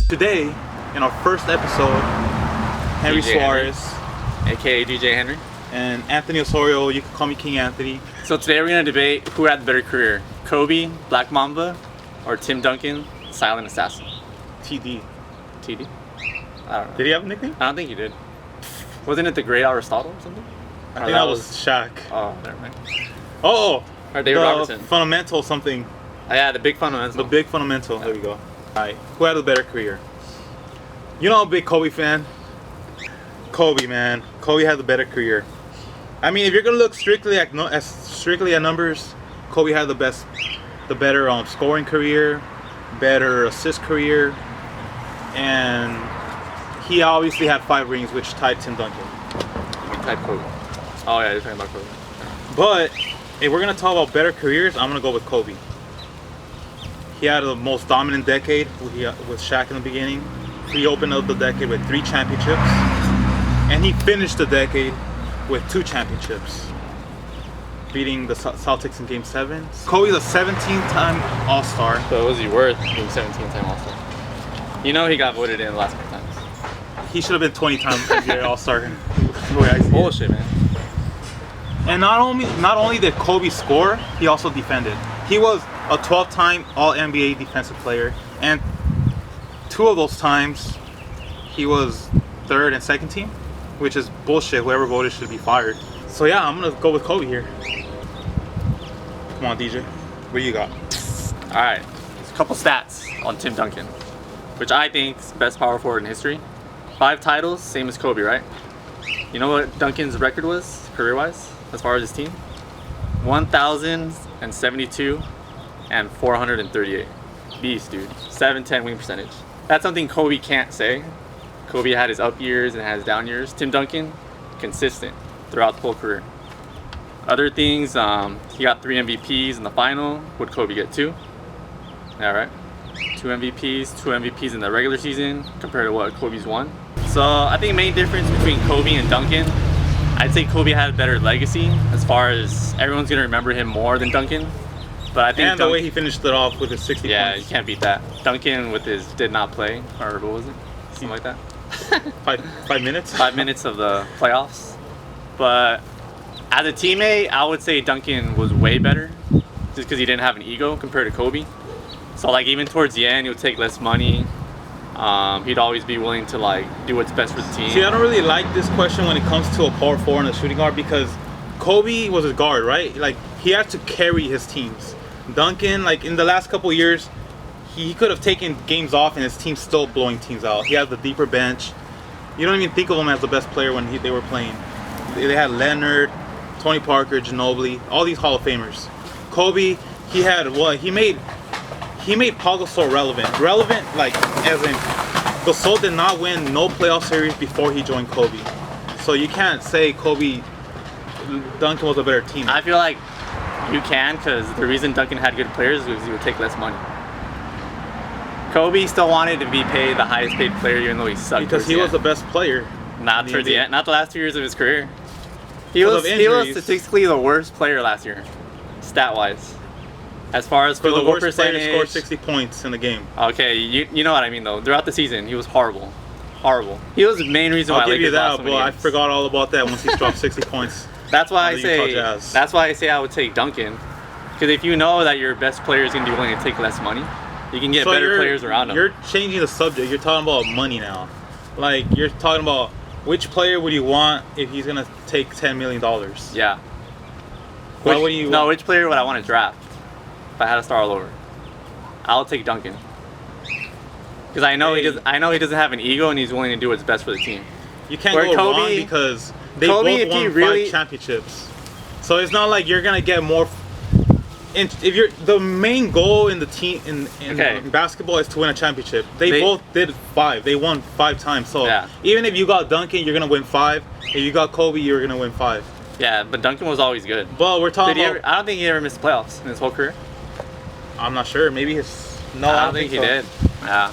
Today, in our first episode, Henry Suarez, aka DJ Henry, and Anthony Osorio, you can call me King Anthony. So today we're going to debate who had the better career, Kobe, Black Mamba, or Tim Duncan, Silent Assassin. TD. TD? I don't know. Did he have a nickname? I don't think he did. Wasn't it the Great Aristotle or something? I think that was Shaq. Oh, never mind. Oh! Or David the Robertson. Fundamental something. Oh, yeah, the big fundamental. The big fundamental. Yeah. There we go. Alright, who had a better career? You know I'm a big Kobe fan. Kobe, man. Kobe had the better career. I mean, if you're gonna look strictly at numbers, Kobe had the better scoring career, better assist career, and he obviously had 5 rings, which tied Tim Duncan. Tied Kobe. Oh yeah, you're talking about Kobe. But if we're gonna talk about better careers, I'm gonna go with Kobe. He had the most dominant decade with Shaq in the beginning. He opened up the decade with 3 championships, and he finished the decade with 2 championships, beating the Celtics in Game 7. Kobe's a 17-time All-Star. So was he worth being 17-time All-Star? You know he got voted in the last couple times. He should have been 20-time NBA All-Star. Bullshit, man. And not only did Kobe score, he also defended. He was a 12-time All-NBA defensive player, and 2 of those times he was 3rd and 2nd team, which is bullshit. Whoever voted should be fired. So yeah, I'm gonna go with Kobe here. Come on, DJ, what do you got? All right, a couple stats on Tim Duncan, which I think is the best power forward in history. 5 titles, same as Kobe, right? You know what Duncan's record was, career-wise, as far as his team? 1,072 and 438. Beast, dude. 710 win percentage. That's something Kobe can't say. Kobe had his up years and has down years. Tim Duncan, consistent throughout the whole career. Other things, he got 3 MVPs in the final. Would Kobe get 2? Yeah, right. 2 MVPs in the regular season compared to what Kobe's won. So I think the main difference between Kobe and Duncan, I'd say Kobe had a better legacy as far as everyone's gonna remember him more than Duncan. But I think the way he finished it off with his 60 points. Yeah, you can't beat that. Duncan with his did not play, or what was it? Something like that. 5 minutes? 5 minutes of the playoffs. But as a teammate, I would say Duncan was way better, just because he didn't have an ego compared to Kobe. So like even towards the end, he would take less money. He'd always be willing to like do what's best for the team. See, I don't really like this question when it comes to a power forward and a shooting guard, because Kobe was a guard, right? Like he had to carry his teams. Duncan, like in the last couple of years, he could have taken games off and his team's still blowing teams out. He had the deeper bench. You don't even think of him as the best player when they were playing. They had Leonard, Tony Parker, Ginobili, all these Hall of Famers. Kobe, he had what? He made Paul Gasol relevant. Relevant, like as in Gasol did not win no playoff series before he joined Kobe. So you can't say Duncan was a better team. I feel like you can, because the reason Duncan had good players was he would take less money. Kobe still wanted to be paid the highest paid player even though he sucked. Because he was the best player. Not towards the end, not the last 2 years of his career. He was statistically the worst player last year, stat-wise. As far as field goal percentage, player scored 60 points in the game. Okay, you know what I mean though. Throughout the season, he was horrible. Horrible. He was the main reason why I'll give you that, but I forgot all about that once he dropped 60 points. That's why I say I would take Duncan. Because if you know that your best player is going to be willing to take less money, you can get better players around him. You're changing the subject. You're talking about money now. Like, you're talking about which player would you want if he's going to take $10 million? Yeah. Which player would I want to draft if I had to start all over? I'll take Duncan. Because I know he doesn't have an ego and he's willing to do what's best for the team. You can't go wrong because they both won 5 championships. So it's not like you're gonna get more. If you're the main goal in the team in basketball is to win a championship. They both did 5. They won 5 times. So even if you got Duncan, you're gonna win 5. If you got Kobe, you're gonna win 5. Yeah, but Duncan was always good. But we're talking about. I don't think he ever missed the playoffs in his whole career. I'm not sure. Maybe his. No, I don't think he did. Yeah.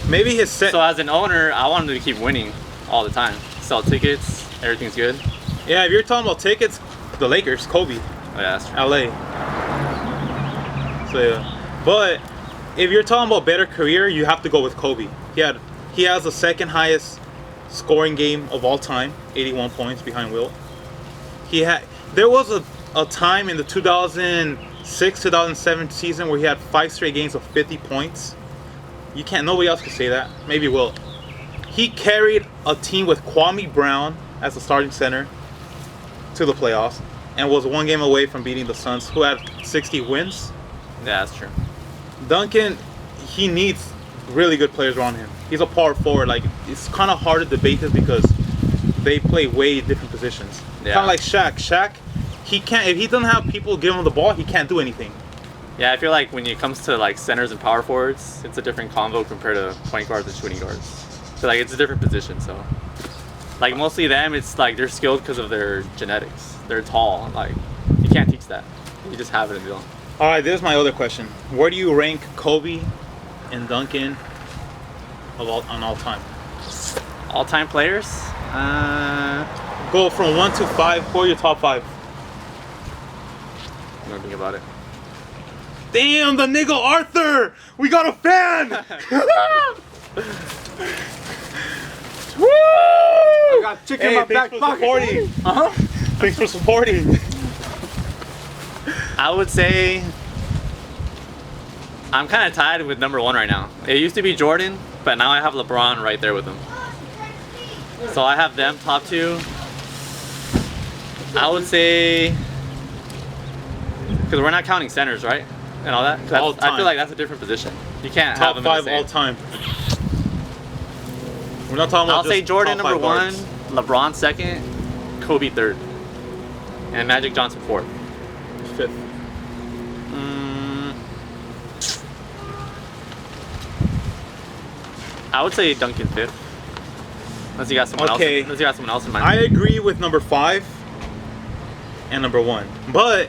Maybe his set. So as an owner, I want him to keep winning all the time. Sell tickets, everything's good. Yeah, if you're talking about tickets, the Lakers, Kobe. Oh, yeah, that's true. LA. So yeah. But if you're talking about better career, you have to go with Kobe. He has the second highest scoring game of all time, 81 points behind Wilt. There was a time in the 2006-2007 season where he had 5 straight games of 50 points. Nobody else could say that. Maybe Wilt. He carried a team with Kwame Brown as the starting center to the playoffs and was 1 game away from beating the Suns, who had 60 wins. Yeah, that's true. Duncan, he needs really good players around him. He's a power forward. Like, it's kind of hard to debate this because they play way different positions. Yeah. Kind of like Shaq. Shaq, he can't. If he doesn't have people give him the ball, he can't do anything. Yeah, I feel like when it comes to like centers and power forwards, it's a different combo compared to point guards and shooting guards. So like it's a different position. So like mostly them, it's like they're skilled because of their genetics. They're tall. Like you can't teach that. You just have it in the zone. All right, this is my other question. Where do you rank Kobe and Duncan on all time? All-time players? Go from 1 to 5. Who are your top 5? I'm gonna think about it. Damn, the nigga Arthur! We got a fan! Woo! I got chicken in my back pocket. Thanks for supporting. I would say I'm kind of tied with number 1 right now. It used to be Jordan, but now I have LeBron right there with him. So I have them top 2. I would say, because we're not counting centers, right? And all that. All time. I feel like that's a different position. You can't Top have them 5 all time. We're not talking about I'll say just Jordan top number 1, 5 guards. LeBron 2nd, Kobe 3rd, and Magic Johnson 4th. 5th. I would say Duncan 5th. Unless you got someone else. Unless you got someone else in mind. I agree with number 5 and number 1, but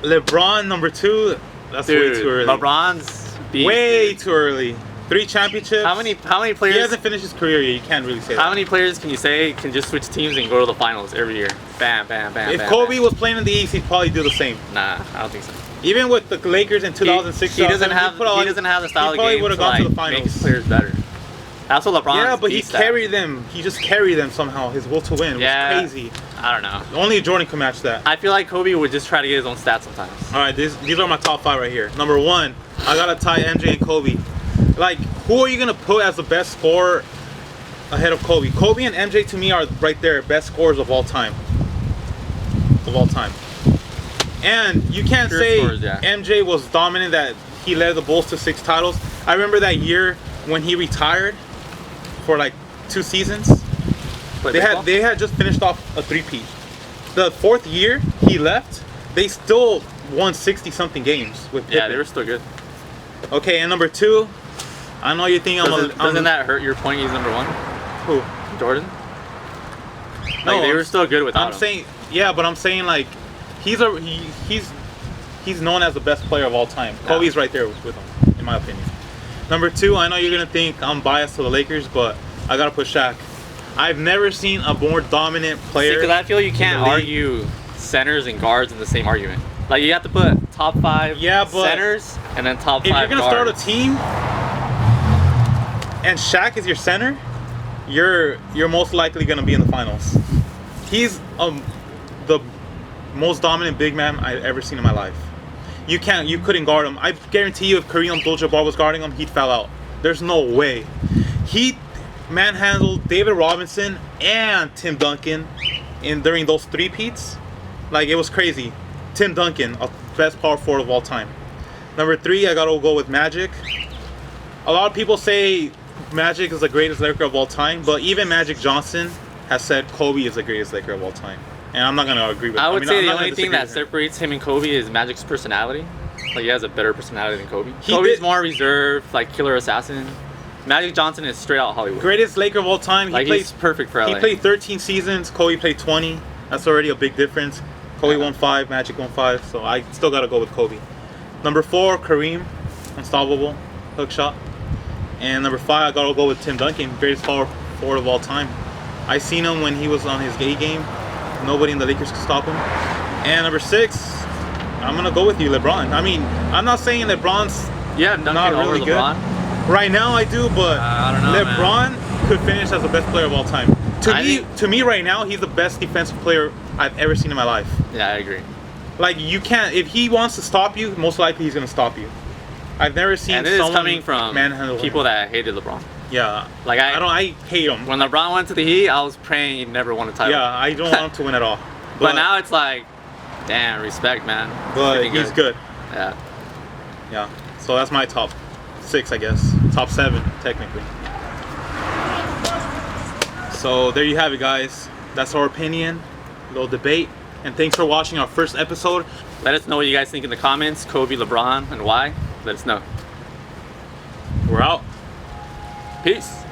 LeBron number 2. That's Dude, way too early. LeBron's beast, way dude. too early. 3 championships. How many players? He hasn't finished his career yet. You can't really say that. How many players can you say can just switch teams and go to the finals every year? Bam, bam, bam. If bam, Kobe bam. was playing in the East, he'd probably do the same. Nah, I don't think so. Even with the Lakers in 2006, He doesn't have the style of game would to have gone to the like finals. make his players better. That's what LeBron. Yeah, but he carried them. He just carried them somehow. His will to win was crazy. I don't know. Only Jordan could match that. I feel like Kobe would just try to get his own stats sometimes. All right, these are my top 5 right here. Number 1, I gotta tie MJ and Kobe. Like, who are you gonna put as the best scorer ahead of Kobe? Kobe and MJ to me are right there, best scorers of all time. Of all time. And you can't Pure say scorers, yeah. MJ was dominant, that he led the Bulls to 6 titles. I remember that year when he retired for like 2 seasons. But They had just finished off a 3-peat. The 4th year he left, they still won 60-something games with Pippen. Yeah, they were still good. Okay, and number 2, I know you think Doesn't that hurt your point? He's number 1. Who? Jordan. No, Like, they were still good without him. saying, yeah, but I'm saying like he's known as the best player of all time. Yeah. Kobe's right there with him, in my opinion. Number 2, I know you're gonna think I'm biased to the Lakers, but I gotta put Shaq. I've never seen a more dominant player. Because I feel you can't in the league. argue centers and guards in the same argument. Like you have to put top 5 centers and then top 5 If you're gonna guards. start a team and Shaq is your center, you're most likely gonna be in the finals. He's the most dominant big man I've ever seen in my life. You couldn't guard him. I guarantee you, if Kareem Abdul-Jabbar was guarding him, he'd foul out. There's no way. He manhandled David Robinson and Tim Duncan during those 3-peats. Like, it was crazy. Tim Duncan, a best power forward of all time. Number 3, I gotta go with Magic. A lot of people say Magic is the greatest Laker of all time, but even Magic Johnson has said Kobe is the greatest Laker of all time. And I'm not gonna agree with that. I would say I'm the not only gonna thing disagree that with him. separates him and Kobe is Magic's personality. Like he has a better personality than Kobe. He Kobe's did- more reserved, like killer assassin. Magic Johnson is straight out Hollywood. Greatest Laker of all time. Like he's perfect for LA. He played 13 seasons. Kobe played 20. That's already a big difference. Kobe won 5. Magic won 5. So I still gotta go with Kobe. Number 4, Kareem, unstoppable hook shot. And number 5, I gotta go with Tim Duncan, greatest power forward of all time. I seen him when he was on his A game. Nobody in the Lakers could stop him. And number 6, I'm gonna go with you, LeBron. I mean, I'm not saying LeBron's Yeah, Duncan not over really good. LeBron. Right now, I do, but I don't know, LeBron could finish as the best player of all time. To me, right now, he's the best defensive player I've ever seen in my life. Yeah, I agree. Like, you can't. If he wants to stop you, most likely he's gonna stop you. I've never seen And this is someone coming from manhandle people him. that hated LeBron. Yeah, Like I hate him. When LeBron went to the Heat, I was praying he'd never won a title. Yeah, I don't want him to win at all. But now it's like, damn, respect, man. But Freaking he's good. Yeah. Yeah. So that's my top 6, I guess. Top 7, technically. So there you have it, guys. That's our opinion, little debate. And thanks for watching our first episode. Let us know what you guys think in the comments. Kobe, LeBron, and why. Let us know. We're out. Peace.